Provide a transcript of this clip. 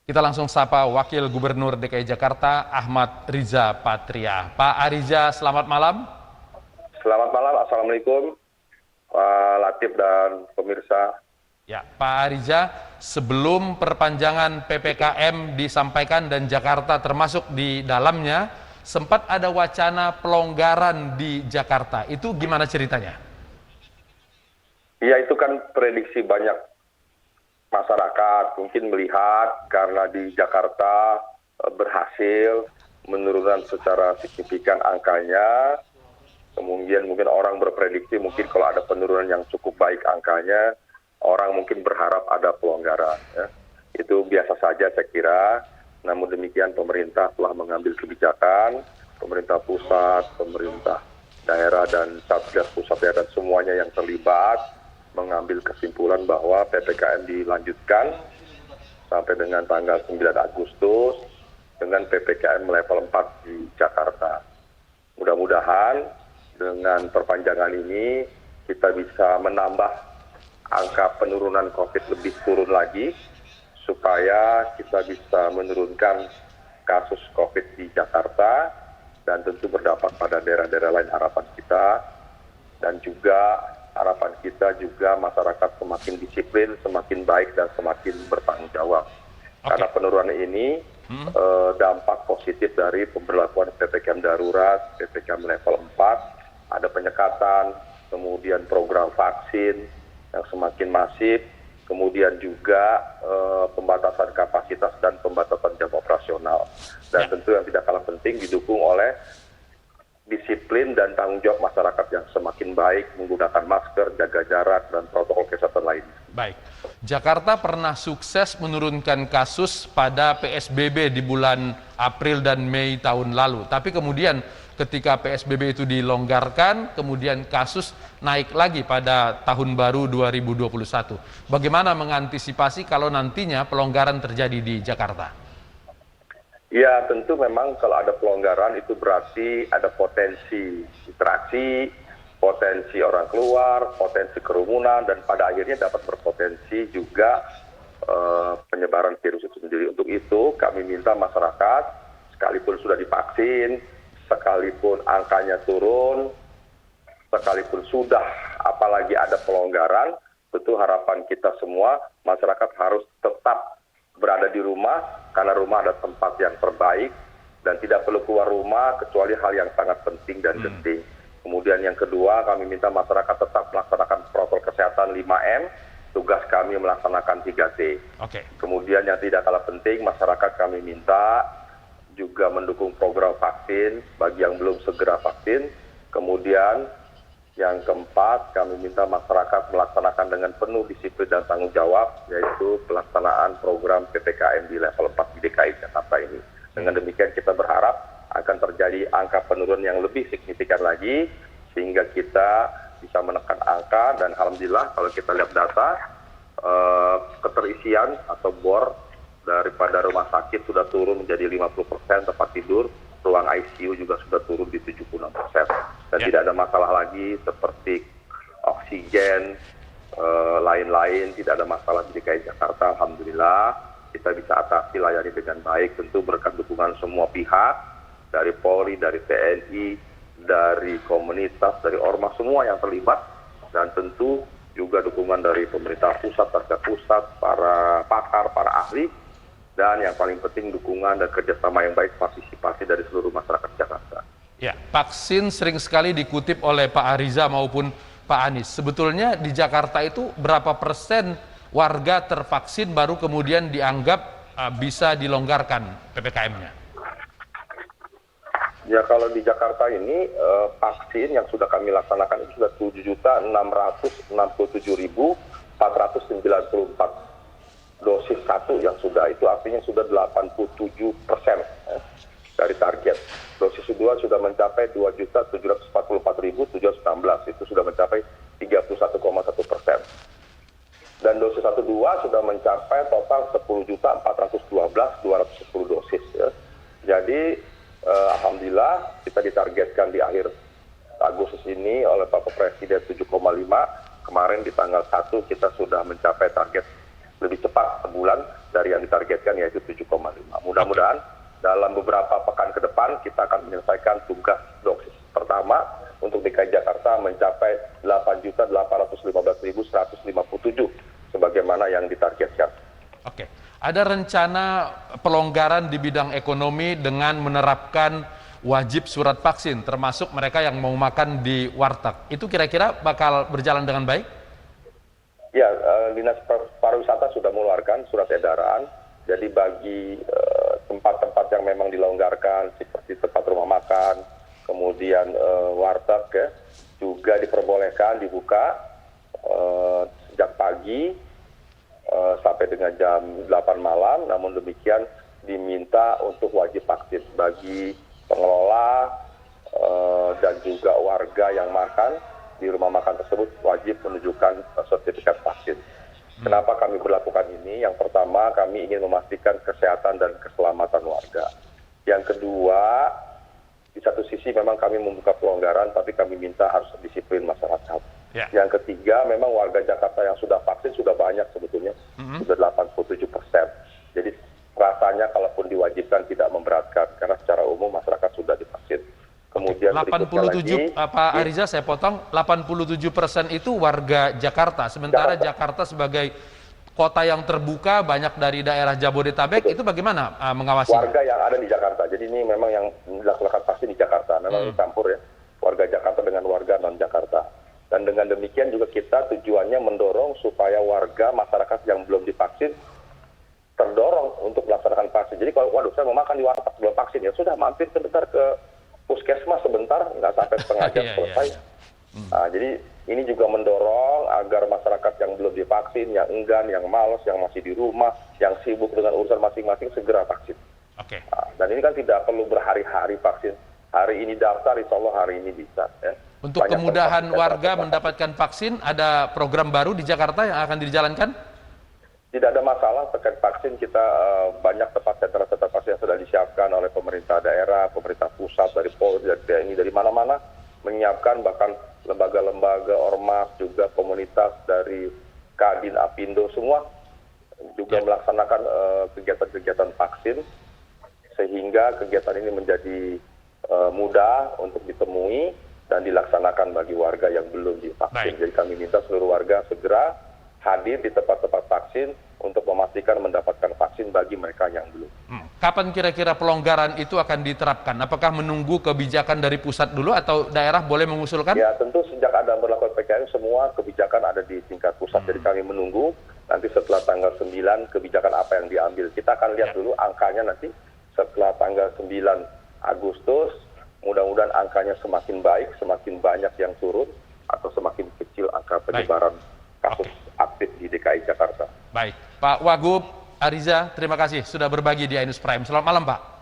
Kita langsung sapa Wakil Gubernur DKI Jakarta, Ahmad Riza Patria. Pak Ariza, selamat malam. Selamat malam, Assalamualaikum Pak Latif dan pemirsa. Ya, Pak Ariza, sebelum perpanjangan PPKM disampaikan dan Jakarta termasuk di dalamnya, sempat ada wacana pelonggaran di Jakarta. Itu gimana ceritanya? Ya, itu kan prediksi banyak masyarakat mungkin melihat karena di Jakarta berhasil menurunkan secara signifikan angkanya. Kemudian mungkin orang berprediksi mungkin kalau ada penurunan yang cukup baik angkanya, orang mungkin berharap ada pelonggaran. Ya. Itu biasa saja saya kira. Namun demikian pemerintah telah mengambil kebijakan, pemerintah pusat, pemerintah daerah dan Satgas pusat daerah dan semuanya yang terlibat mengambil kesimpulan bahwa PPKM dilanjutkan sampai dengan tanggal 9 Agustus dengan PPKM level 4 di Jakarta. Mudah-mudahan dengan perpanjangan ini kita bisa menambah angka penurunan COVID lebih turun lagi supaya kita bisa menurunkan kasus COVID di Jakarta dan tentu berdampak pada daerah-daerah lain harapan kita. Dan juga harapan kita juga masyarakat semakin disiplin, semakin baik dan semakin bertanggung jawab. Karena penurunan ini dampak positif dari pemberlakuan PPKM darurat, PPKM level 4, ada penyekatan, kemudian program vaksin yang semakin masif, kemudian juga pembatasan kapasitas dan pembatasan jam operasional. Dan tentu yang tidak kalah penting didukung oleh disiplin dan tanggung jawab masyarakat yang semakin baik menggunakan masker, jaga jarak, dan protokol kesehatan lainnya. Baik, Jakarta pernah sukses menurunkan kasus pada PSBB di bulan April dan Mei tahun lalu. Tapi kemudian ketika PSBB itu dilonggarkan, kemudian kasus naik lagi pada tahun baru 2021. Bagaimana mengantisipasi kalau nantinya pelonggaran terjadi di Jakarta? Ya, tentu memang kalau ada pelonggaran itu berarti ada potensi interaksi, potensi orang keluar, potensi kerumunan, dan pada akhirnya dapat berpotensi juga penyebaran virus itu sendiri. Untuk itu kami minta masyarakat, sekalipun sudah divaksin, sekalipun angkanya turun, sekalipun sudah apalagi ada pelonggaran, tentu harapan kita semua masyarakat harus tetap berada di rumah karena rumah ada tempat yang terbaik dan tidak perlu keluar rumah kecuali hal yang sangat penting dan genting. Kemudian yang kedua, kami minta masyarakat tetap melaksanakan protokol kesehatan 5M, tugas kami melaksanakan 3T. Kemudian yang tidak kalah penting, masyarakat kami minta juga mendukung program vaksin bagi yang belum segera vaksin. Kemudian yang keempat, kami minta masyarakat melaksanakan dengan penuh disiplin dan tanggung jawab, yaitu pelaksanaan program PPKM di level 4 di DKI Jakarta ini. Dengan demikian kita berharap akan terjadi angka penurunan yang lebih signifikan lagi, sehingga kita bisa menekan angka, dan alhamdulillah kalau kita lihat data, keterisian atau bor daripada rumah sakit sudah turun menjadi 50% tempat tidur, ruang ICU juga sudah turun di 76%. Dan tidak ada masalah lagi seperti oksigen, lain-lain, tidak ada masalah di DKI Jakarta. Alhamdulillah kita bisa atasi, layani dengan baik, tentu berkat dukungan semua pihak, dari Polri, dari TNI, dari komunitas, dari ormas, semua yang terlibat, dan tentu juga dukungan dari pemerintah pusat, Satgas pusat, para pakar, para ahli, dan yang paling penting dukungan dan kerjasama yang baik, partisipasi dari seluruh masyarakat Jakarta. Ya, vaksin sering sekali dikutip oleh Pak Ariza maupun Pak Anies. Sebetulnya di Jakarta itu berapa persen warga tervaksin baru kemudian dianggap bisa dilonggarkan PPKM-nya? Ya, kalau di Jakarta ini vaksin yang sudah kami laksanakan itu sudah 7.667.494 dosis satu yang sudah, itu artinya sudah 87% dari target. Dosis kedua sudah mencapai 2.744.716, itu sudah mencapai 31,1%. Dan dosis 1-2 sudah mencapai total 10.412.210 dosis. Ya. Jadi alhamdulillah kita ditargetkan di akhir Agustus ini oleh Bapak Presiden 7,5. Kemarin di tanggal 1 kita sudah mencapai target lebih cepat sebulan dari yang ditargetkan, yaitu 7,5. Mudah-mudahan dalam beberapa pekan ke depan kita akan menyelesaikan tugas dosis pertama untuk DKI Jakarta mencapai 8.815.157 sebagaimana yang ditargetkan. Oke. Ada rencana pelonggaran di bidang ekonomi dengan menerapkan wajib surat vaksin, termasuk mereka yang mau makan di warteg. Itu kira-kira bakal berjalan dengan baik? Ya, Dinas Pariwisata sudah mengeluarkan surat edaran. Jadi bagi tempat-tempat yang memang dilonggarkan, seperti tempat rumah makan, kemudian warteg, ya, juga diperbolehkan dibuka sejak pagi sampai dengan jam 8 malam. Namun demikian diminta untuk wajib vaksin bagi pengelola dan juga warga yang makan di rumah makan tersebut wajib menunjukkan sertifikat vaksin. Kenapa kami berlakukan ini? Yang pertama, kami ingin memastikan kesehatan dan keselamatan warga. Yang kedua, di satu sisi memang kami membuka pelonggaran, tapi kami minta harus disiplin masyarakat. Ya. Yang ketiga, memang warga Jakarta yang sudah vaksin sudah banyak sebetulnya, sudah 87%. Jadi rasanya kalaupun diwajibkan tidak memberatkan, karena secara umum masyarakat sudah divaksin. Kemudian 87, Pak Ariza, saya potong, 87% itu warga Jakarta, sementara Jakarta sebagai kota yang terbuka, banyak dari daerah Jabodetabek, itu bagaimana mengawasi? Warga yang ada di Jakarta, jadi ini memang yang dilakukan vaksin di Jakarta, memang campur ya, warga Jakarta dengan warga non-Jakarta. Dan dengan demikian juga kita tujuannya mendorong supaya warga masyarakat yang belum divaksin terdorong untuk melaksanakan vaksin. Jadi kalau waduh saya mau makan di warteg belum vaksin, ya sudah mampir sebentar ke puskesmas sebentar, nggak sampai setengah jam selesai. Nah, jadi ini juga mendorong agar masyarakat yang belum divaksin, yang enggan, yang malas, yang masih di rumah, yang sibuk dengan urusan masing-masing segera vaksin. Nah, dan ini kan tidak perlu berhari-hari vaksin. Hari ini daftar, insya Allah hari ini bisa. Ya. Untuk Banyak kemudahan tempat warga mendapatkan vaksin, ada program baru di Jakarta yang akan dijalankan? Tidak ada masalah terkait vaksin. Kita banyak tempat sentra-sentra vaksin yang sudah disiapkan oleh pemerintah daerah, pemerintah pusat, dari Polri, dari TNI, dari mana-mana menyiapkan, bahkan lembaga-lembaga ormas juga komunitas dari Kadin, Apindo semua juga melaksanakan kegiatan-kegiatan vaksin sehingga kegiatan ini menjadi mudah untuk ditemui dan dilaksanakan bagi warga yang belum divaksin. Jadi kami minta seluruh warga segera hadir di tempat-tempat vaksin untuk memastikan mendapatkan vaksin bagi mereka yang belum. Kapan kira-kira pelonggaran itu akan diterapkan? Apakah menunggu kebijakan dari pusat dulu atau daerah boleh mengusulkan? Ya tentu sejak ada berlaku PPKM semua kebijakan ada di tingkat pusat. Jadi kami menunggu nanti setelah tanggal 9 kebijakan apa yang diambil. Kita akan lihat dulu angkanya nanti setelah tanggal 9 Agustus. Mudah-mudahan angkanya semakin baik, semakin banyak yang turun atau semakin kecil angka penyebaran kasus aktif di DKI Jakarta. Baik, Pak Wagub Ariza, terima kasih sudah berbagi di iNews Prime. Selamat malam, Pak.